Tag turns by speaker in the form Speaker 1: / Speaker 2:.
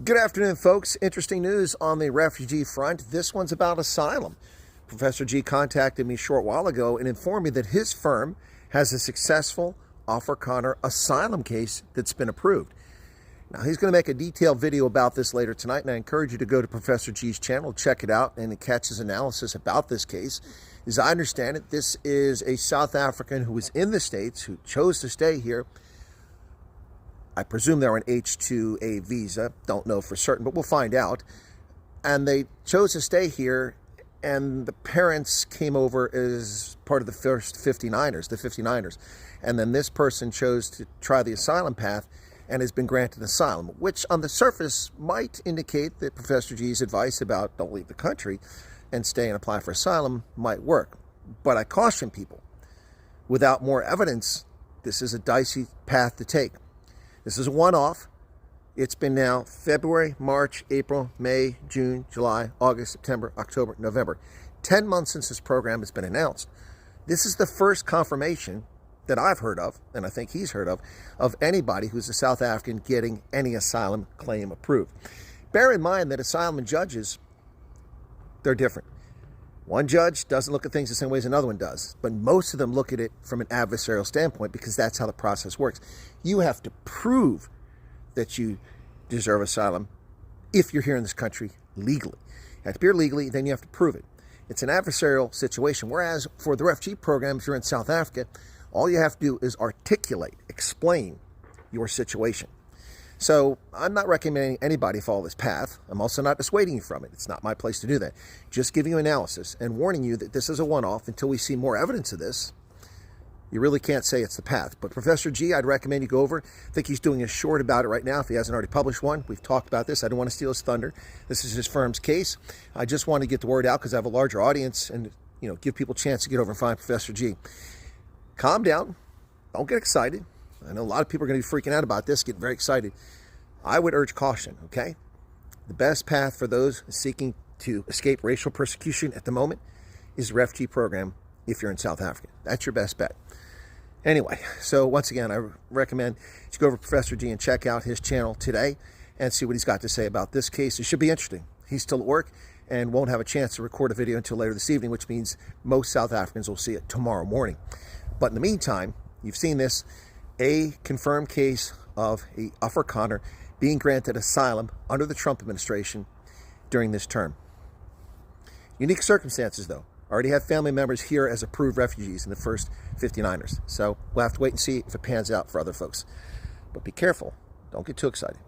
Speaker 1: Good afternoon, folks. Interesting news on the refugee front. This one's about asylum. Professor G contacted me a short while ago and informed me that his firm has a successful Afrikaner asylum case that's been approved. Now, he's going to make a detailed video about this later tonight, and I encourage you to go to Professor G's channel, check it out, and catch his analysis about this case. As I understand it, this is a South African who was in the States, who chose to stay here. I presume they're on H-2A visa. Don't know for certain, but we'll find out. And they chose to stay here, and the parents came over as part of the first 59ers. And then this person chose to try the asylum path and has been granted asylum, which on the surface might indicate that Professor G's advice about don't leave the country and stay and apply for asylum might work. But I caution people, without more evidence, this is a dicey path to take. This is a one-off. It's been now February, March, April, May, June, July, August, September, October, November. 10 months since this program has been announced. This is the first confirmation that I've heard of, and I think he's heard of anybody who's a South African getting any asylum claim approved. Bear in mind that asylum judges, they're different. One judge doesn't look at things the same way as another one does, but most of them look at it from an adversarial standpoint because that's how the process works. You have to prove that you deserve asylum if you're here in this country legally. You have to be here legally, then you have to prove it. It's an adversarial situation, whereas for the refugee program, if you're in South Africa, all you have to do is articulate, explain your situation. So I'm not recommending anybody follow this path. I'm also not dissuading you from it. It's not my place to do that. Just giving you analysis and warning you that this is a one-off until we see more evidence of this. You really can't say it's the path. But Professor G, I'd recommend you go over. I think he's doing a short about it right now if he hasn't already published one. We've talked about this. I don't want to steal his thunder. This is his firm's case. I just want to get the word out because I have a larger audience and give people a chance to get over and find Professor G. Calm down. Don't get excited. I know a lot of people are going to be freaking out about this, getting very excited. I would urge caution, okay? The best path for those seeking to escape racial persecution at the moment is the refugee program if you're in South Africa. That's your best bet. Anyway, so once again, I recommend you go over to Professor G and check out his channel today and see what he's got to say about this case. It should be interesting. He's still at work and won't have a chance to record a video until later this evening, which means most South Africans will see it tomorrow morning. But in the meantime, you've seen this, a confirmed case of a Afrikaner being granted asylum under the Trump administration during this term. Unique circumstances, though. Already have family members here as approved refugees in the first 59ers. So we'll have to wait and see if it pans out for other folks. But be careful. Don't get too excited.